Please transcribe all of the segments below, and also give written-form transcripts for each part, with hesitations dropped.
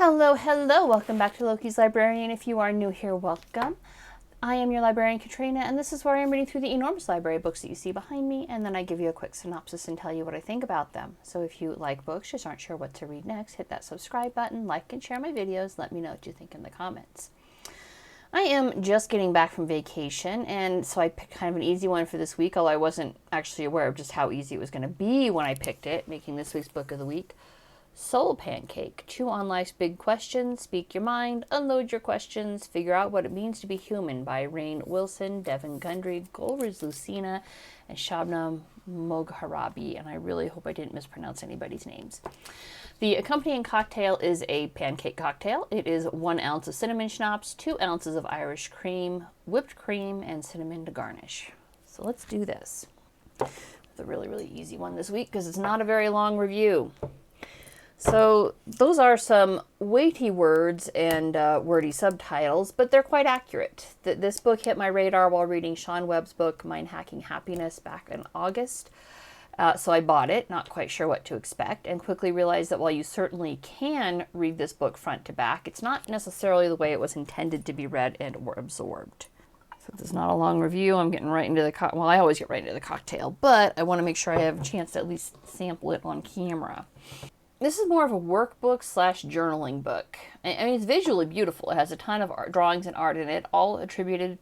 Hello, hello, welcome back to Loki's Librarian. If you are new here, welcome. I am your librarian, Katrina, and this is where I am reading through the enormous library of books that you see behind me, and then I give you a quick synopsis and tell you what I think about them. So if you like books, just aren't sure what to read next, hit that subscribe button, like and share my videos, let me know what you think in the comments. I am just getting back from vacation, and so I picked kind of an easy one for this week, although I wasn't actually aware of just how easy it was going to be when I picked it, making this week's book of the week. SoulPancake. Chew on life's big questions, speak your mind, unload your questions, figure out what it means to be human by Rainn, Devon, Gundry, Golriz, Lucina, and Shabnam, Mogharabi, and I really hope I didn't mispronounce anybody's names. The accompanying cocktail is a pancake cocktail. It is 1 ounce of cinnamon schnapps, 2 ounces of Irish cream, whipped cream, and cinnamon to garnish. So let's do this. It's a really, really easy one this week because it's not a very long review. So those are some weighty words and wordy subtitles, but they're quite accurate. This book hit my radar while reading Sean Webb's book, Mind Hacking Happiness, back in August. So I bought it, not quite sure what to expect, and quickly realized that while you certainly can read this book front to back, it's not necessarily the way it was intended to be read and or absorbed. So this is not a long review. I'm getting right into the well, I always get right into the cocktail, but I want to make sure I have a chance to at least sample it on camera. This is more of a workbook slash journaling book. I mean, it's visually beautiful. It has a ton of drawings and art in it, all attributed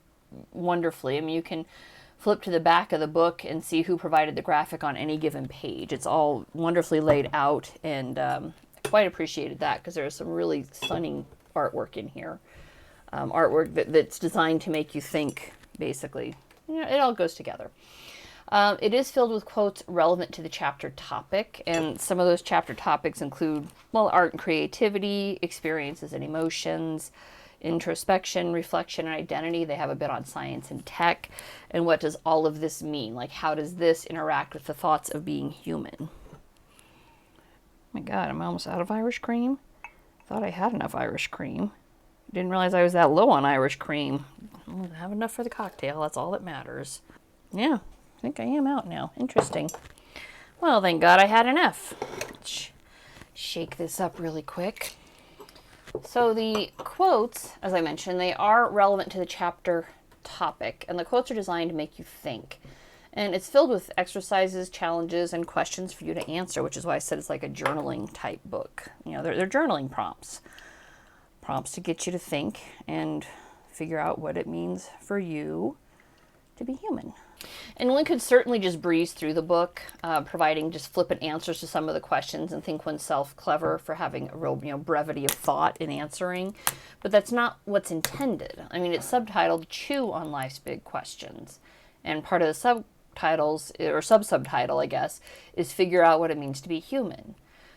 wonderfully. I mean, you can flip to the back of the book and see who provided the graphic on any given page. It's all wonderfully laid out, and I quite appreciated that because there's some really stunning artwork in here. Artwork that's designed to make you think, basically. You know, it all goes together. It is filled with quotes relevant to the chapter topic, and some of those chapter topics include, well, art and creativity, experiences and emotions, introspection, reflection, and identity. They have a bit on science and tech, and what does all of this mean? Like, how does this interact with the thoughts of being human? Oh my God, am I almost out of Irish cream? Thought I had enough Irish cream. Didn't realize I was that low on Irish cream. I don't have enough for the cocktail, that's all that matters. Yeah. I think I am out now. Interesting. Well, thank God I had enough. Let's shake this up really quick. So the quotes, as I mentioned, they are relevant to the chapter topic, and the quotes are designed to make you think. And it's filled with exercises, challenges, and questions for you to answer, which is why I said it's like a journaling type book. You know, they're journaling prompts. Prompts to get you to think and figure out what it means for you to be human. And one could certainly just breeze through the book, providing just flippant answers to some of the questions and think oneself clever for having a real, brevity of thought in answering. But that's not what's intended. I mean, it's subtitled Chew on Life's Big Questions. And part of the subtitles, or sub-subtitle, I guess, is figure out what it means to be human.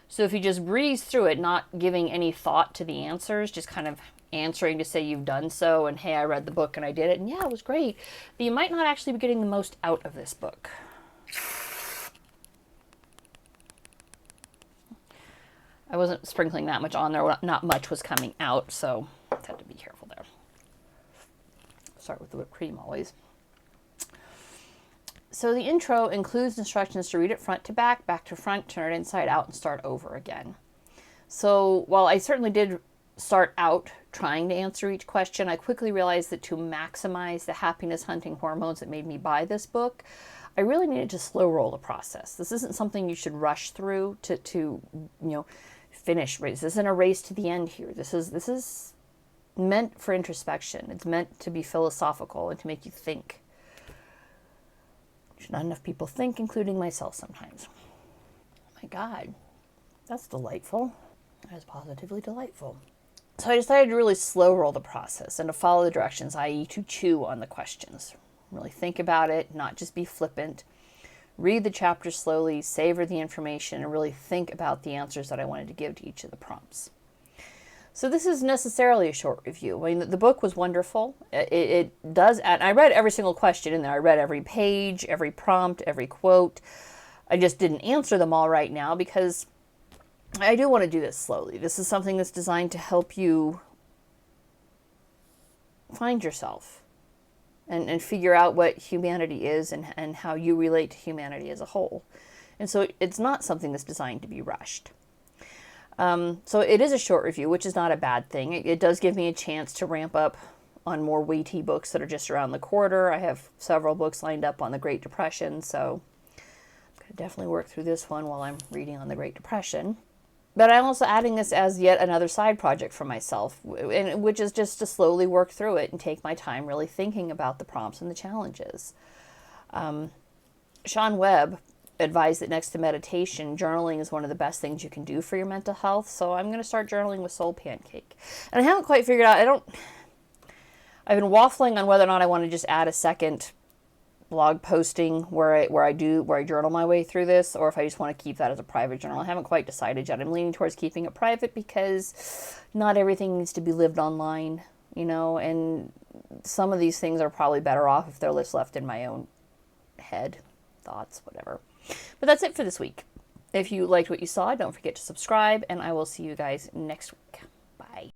So if you just breeze through it, not giving any thought to the answers, just kind of answering to say you've done so and hey, I read the book and I did it and yeah, it was great, but you might not actually be getting the most out of this book. I wasn't sprinkling that much on there, not much was coming out, so I had to be careful there. Start with the whipped cream always. So the intro includes instructions to read it front to back to front, turn it inside out, and start over again. So while I certainly did start out trying to answer each question, I quickly realized that to maximize the happiness hunting hormones that made me buy this book, I really needed to slow roll the process. This isn't something you should rush through to finish race. This isn't a race to the end here. This is meant for introspection. It's meant to be philosophical and to make you think. Not enough people think, including myself sometimes. Oh my God, that's delightful. That is positively delightful. So I decided to really slow roll the process and to follow the directions, i.e. to chew on the questions. Really think about it, not just be flippant. Read the chapter slowly, savor the information, and really think about the answers that I wanted to give to each of the prompts. So this is necessarily a short review. I mean, the book was wonderful. It does, and I read every single question in there. I read every page, every prompt, every quote. I just didn't answer them all right now because I do want to do this slowly. This is something that's designed to help you find yourself and figure out what humanity is and how you relate to humanity as a whole. And so it's not something that's designed to be rushed. So it is a short review, which is not a bad thing. It does give me a chance to ramp up on more weighty books that are just around the corner. I have several books lined up on the Great Depression, so I'm going to definitely work through this one while I'm reading on the Great Depression. But I'm also adding this as yet another side project for myself, which is just to slowly work through it and take my time really thinking about the prompts and the challenges. Sean Webb advised that next to meditation, journaling is one of the best things you can do for your mental health. So I'm going to start journaling with SoulPancake. And I haven't quite figured out, I've been waffling on whether or not I want to just add a second blog posting where I journal my way through this, or if I just want to keep that as a private journal. I haven't quite decided yet. I'm leaning towards keeping it private because not everything needs to be lived online, and some of these things are probably better off if they're just left in my own head, thoughts, whatever. But that's it for this week. If you liked what you saw, don't forget to subscribe, and I will see you guys next week.